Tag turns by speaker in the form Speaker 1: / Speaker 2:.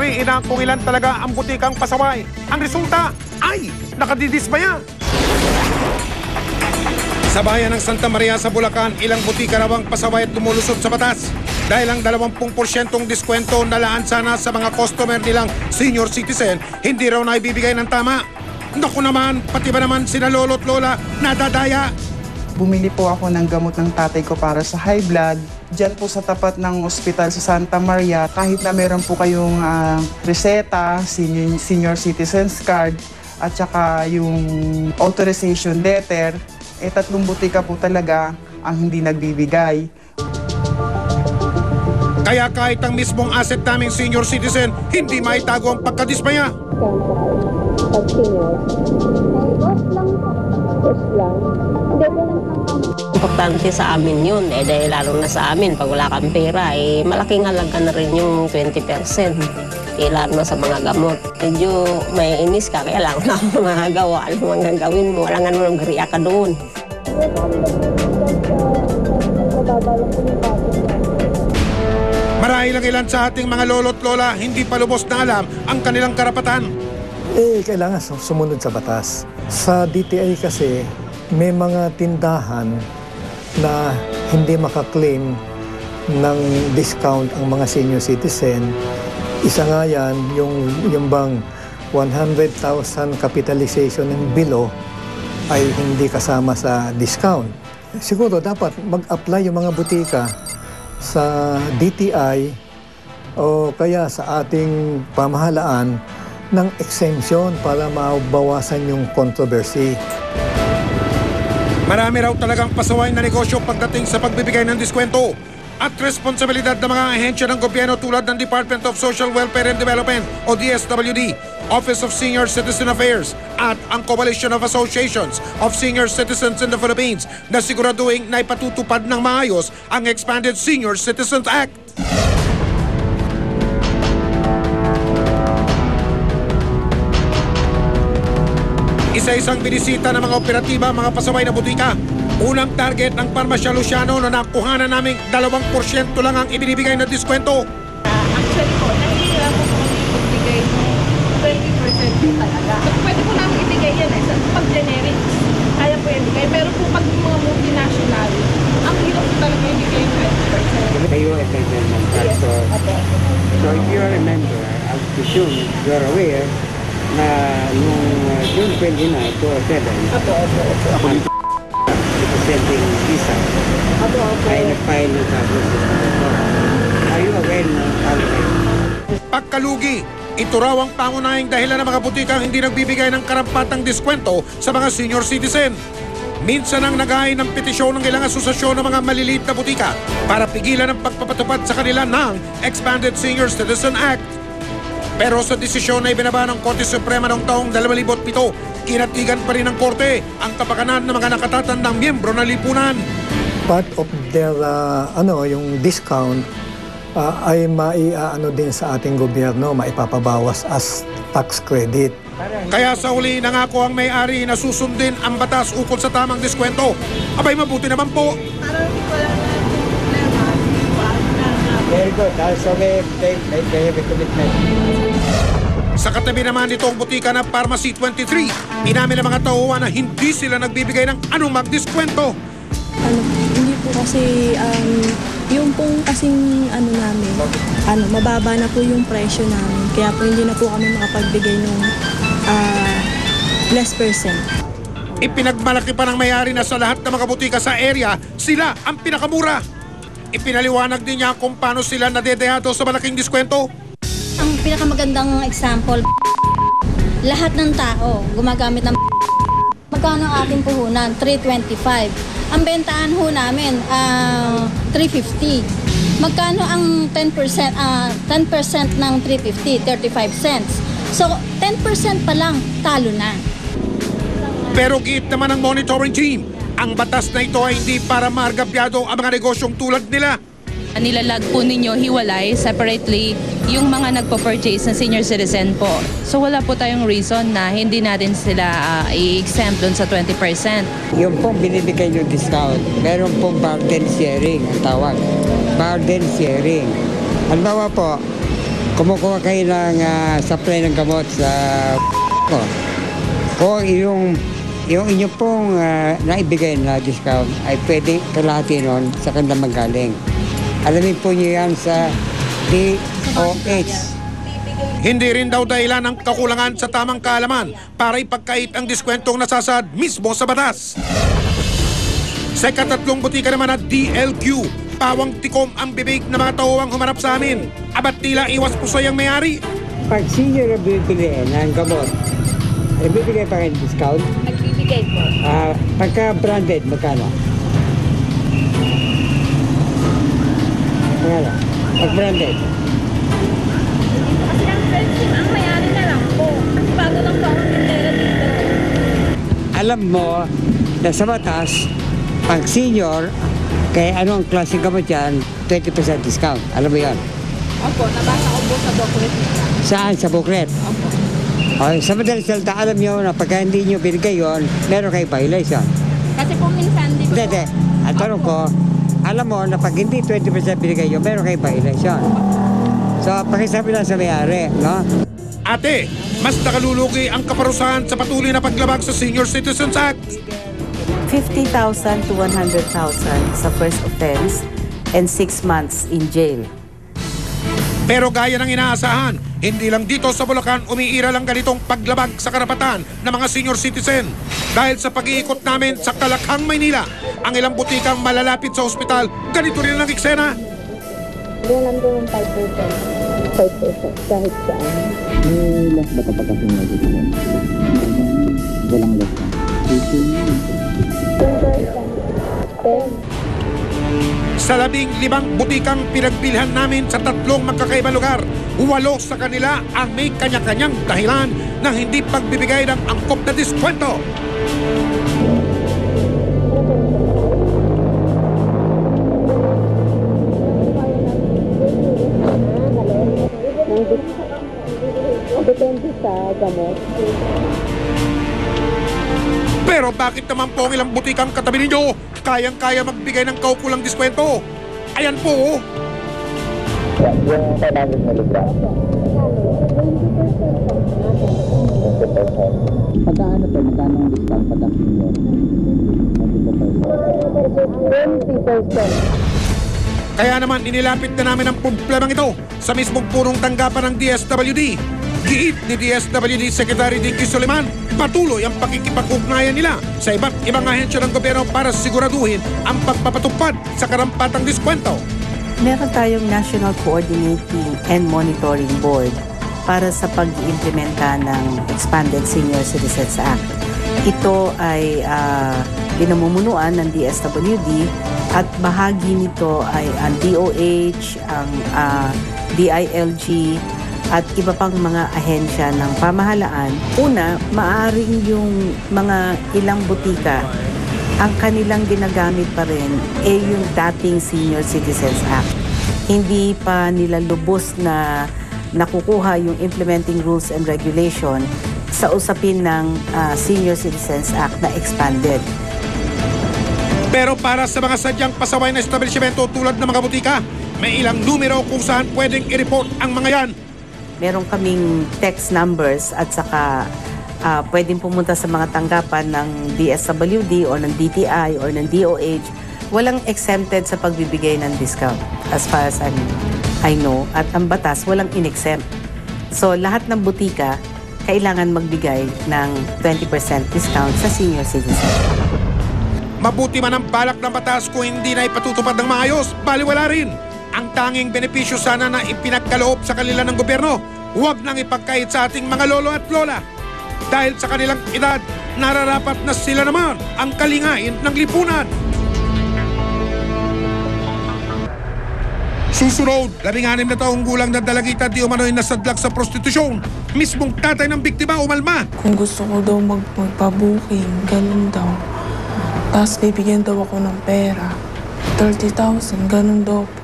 Speaker 1: suriin na kung ilan talaga ang butikang pasaway. Ang resulta ay nakadidismaya. Sa bayan ng Santa Maria sa Bulacan, ilang butika raw ang pasaway at lumulusot sa batas. Dahil ang 20% diskwento na laan sana sa mga customer nilang senior citizen, hindi raw na ibibigay ng tama. Naku naman, pati ba naman sina lolo't lola nadadaya?
Speaker 2: Bumili po ako ng gamot ng tatay ko para sa high blood. Diyan po sa tapat ng ospital sa Santa Maria, kahit na meron po kayong reseta, senior citizens card, at saka yung authorization letter, 3 butika po talaga ang hindi nagbibigay.
Speaker 1: Kaya kahit ang mismong asset naming senior citizen, hindi maitago ang pagkadismaya.
Speaker 3: Pag senior, cost lang. Importante sa amin yun, dahil lalo na sa amin, pag wala kang pera, malaking halaga na rin yung 20%. Lalo na sa mga gamot. Medyo may inis ka, kaya lang na magagawa. Ano mga gagawin mo, wala nga naman magriya ka doon.
Speaker 1: Marahil ang ilan sa ating mga lolo't lola hindi pa lubos na alam ang kanilang karapatan.
Speaker 4: Kailangan sumunod sa batas. Sa DTI kasi, may mga tindahan na hindi makaklaim ng discount ang mga senior citizen. Isa nga yan, yung bang 100,000 capitalization and below ay hindi kasama sa discount. Siguro dapat mag-apply yung mga butika sa DTI o kaya sa ating pamahalaan ng exemption para mabawasan yung controversy.
Speaker 1: Marami raw talagang pasaway na negosyo pagdating sa pagbibigay ng diskwento at responsibilidad ng mga ahensya ng gobyerno tulad ng Department of Social Welfare and Development o DSWD, Office of Senior Citizen Affairs at ang Coalition of Associations of Senior Citizens in the Philippines na siguraduhin na ipatutupad ng maayos ang Expanded Senior Citizens Act. Isa-isang binisita ng mga operatiba mga pasaway na butika. Unang target ng Parmasya Luciano na nakuhanan naming 2% lang ang ibinibigay na diskwento.
Speaker 5: Actually po, nahihira po kami magbigay ng 20% po talaga. Pwede po namin ibigay yan pag generics. Kaya po yan ibigay. Pero po pag mga multinational, ang hirap po talaga ibigay yung 20%.
Speaker 6: Kayo ay member. So if you are a member, I presume you are aware na yung June 29 to 7, representing visa, ay nag-file ng kaso. Are you aware na
Speaker 1: Pagkalugi, ito raw ang pangunahing dahilan ng mga butikang hindi nagbibigay ng karampatang diskwento sa mga senior citizen. Minsan ang naghain ng petisyon ng ilang asosasyon ng mga maliliit na butika para pigilan ang pagpapatupad sa kanila ng Expanded Senior Citizen Act. Pero sa desisyon na ibinaba ng Korte Suprema noong taong 2007, kinatigan pa rin ng Korte ang kapakanan ng mga nakatatandang miyembro ng lipunan.
Speaker 4: Part of their yung discount ay maiaano din sa ating gobyerno, maipapabawas as tax credit.
Speaker 1: Kaya sa huli nangako ang may-ari na susundin ang batas ukol sa tamang diskwento. Abay mabuti naman po.
Speaker 5: Parang hindi ko lang
Speaker 6: very good. Also, they have a commitment.
Speaker 1: Sa katabi naman nitong butika na Pharmacy 23, inamin ng mga tauhan na hindi sila nagbibigay ng anumang diskwento.
Speaker 7: Hindi po kasi yung pong kasing namin, mababa na po yung presyo namin. Kaya po hindi na po kami makapagbigay ng less percent.
Speaker 1: Ipinagmalaki pa ng may-ari na sa lahat ng mga butika sa area, sila ang pinakamura. Ipinaliwanag din niya kung paano sila nadedehado sa malaking diskwento.
Speaker 8: Ang pinakamagandang example, lahat ng tao gumagamit ng magkano ang ating puhunan? 325. Ang bentahan ho namin, 350. Magkano ang 10%? 10% ng 350, 35 cents. So, 10% pa lang, talo na.
Speaker 1: Pero giit naman ng monitoring team, ang batas na ito ay hindi para maargapyado ang mga negosyong tulad nila.
Speaker 9: Nilalag po ninyo hiwalay, separately, yung mga nagpo-purchase na senior citizen po. So wala po tayong reason na hindi natin sila i-exempt dun sa 20%.
Speaker 6: Yung pong binibigay yung discount, meron pong burden sharing ang tawag. Burden sharing. Halimbawa po, kumukuha kayo ng supply ng gamot sa ko. Kung yung inyo pong naibigay na discount ay pwede kalahati nun sa kanilang magaling. Alamin po niyo yan sa DOH.
Speaker 1: Hindi rin daw dahilan ang kakulangan sa tamang kaalaman para ipagkait ang diskwentong nasasad mismo sa batas. Sa ikatatlong butika naman na DLQ, pawang tikom ang bibig ng mga tauwang humarap sa amin. Abat tila iwas pusoy ang may-ari.
Speaker 6: Pag senior na bibili ng gamot, ay bibigay pa rin discount?
Speaker 5: Nagbibigay po.
Speaker 6: Pagka branded, magkano? Pag branded?
Speaker 5: Kasi ang mayari na lang po. Kasi bago lang po akong tindera dito.
Speaker 6: Alam mo na sa batas, pag senior, kaya anong klaseng gamot yan, 20% discount. Alam mo yan?
Speaker 5: Opo, nabasa ko po sa booklet nila.
Speaker 6: Saan? Sa booklet?
Speaker 5: Opo.
Speaker 6: Okay, sa madaling salita, alam nyo na pagka hindi nyo binigay yun, meron kayo violation.
Speaker 5: Kasi po minsan, di ba?
Speaker 6: Hindi. Ang tanong ko, alam mo na pag hindi 20% binigay yun, meron kayo violation. So, pakisabi lang sa may-ari, no?
Speaker 1: Ate, mas nakalulugi ang kaparusahan sa patuloy na paglabag sa Senior Citizens Act.
Speaker 10: 50,000 to 100,000 sa first offense and 6 months in jail.
Speaker 1: Pero gaya ng inaasahan, hindi lang dito sa Bulacan umiira lang ganitong paglabag sa karapatan ng mga senior citizen. Dahil sa pag-iikot namin sa Kalakhang, Maynila, ang ilang butikang malalapit sa ospital, ganito rin ang eksena.
Speaker 7: Doon nandun 5%. 5% kahit saan.
Speaker 11: May less ba kapag kasi nga dito? Walang less na.
Speaker 7: 10%.
Speaker 1: Sa 15 butikang pinagbilhan namin sa 3 magkakaibang lugar, 8 sa kanila ang may kanya-kanyang dahilan ng hindi pagbibigay ng angkop na diskwento.
Speaker 7: Depende sa gamot.
Speaker 1: Pero bakit naman po ang ilang butikang katabi ninyo kayang-kaya magbigay ng kaukulang diskwento? Ayan po.
Speaker 11: Yung 500 milligram. Pagkaano po, magkano ang discount pagka senior?
Speaker 7: 20%.
Speaker 1: Kaya naman inilapit na namin ang problemang ito sa mismong purong tanggapan ng DSWD. Giit ni DSWD Secretary Dinky Soliman, patuloy ang pakikipag-ugnayan nila sa iba't ibang ahensya ng gobyerno para siguraduhin ang pagpapatupad sa karampatang diskwento.
Speaker 10: Meron tayong National Coordinating and Monitoring Board para sa pag-iimplementa ng Expanded Senior Citizens Act. Ito ay pinamumunuan ng DSWD at bahagi nito ay ang DOH, ang DILG, at iba pang mga ahensya ng pamahalaan. Una, maaring yung mga ilang butika, ang kanilang ginagamit pa rin ay yung dating Senior Citizens Act. Hindi pa nila lubos na nakukuha yung implementing rules and regulation sa usapin ng Senior Citizens Act na expanded.
Speaker 1: Pero para sa mga sadyang pasaway na establishmento tulad ng mga butika, may ilang numero kung saan pwedeng i-report ang mga yan.
Speaker 10: Meron kaming text numbers at saka pwedeng pumunta sa mga tanggapan ng DSWD o ng DTI o ng DOH. Walang exempted sa pagbibigay ng discount as far as I know. At ang batas, walang in-exempt. So lahat ng butika, kailangan magbigay ng 20% discount sa senior citizen.
Speaker 1: Mabuti man ang balak ng batas kung hindi na ipatutupad ng maayos, baliwala rin. Ang tanging benepisyo sana na ipinagkaloob sa kanila ng gobyerno, huwag nang ipagkait sa ating mga lolo at lola. Dahil sa kanilang edad, nararapat na sila naman ang kalingain ng lipunan. Susunod, 16 na taong gulang na dalagita di umano'y nasadlak sa prostitusyon. Mismong tatay ng biktima umalma.
Speaker 12: Kung gusto ko daw magpa-booking, ganun daw. Tapos bibigyan daw ako ng pera. 30,000, ganun daw po.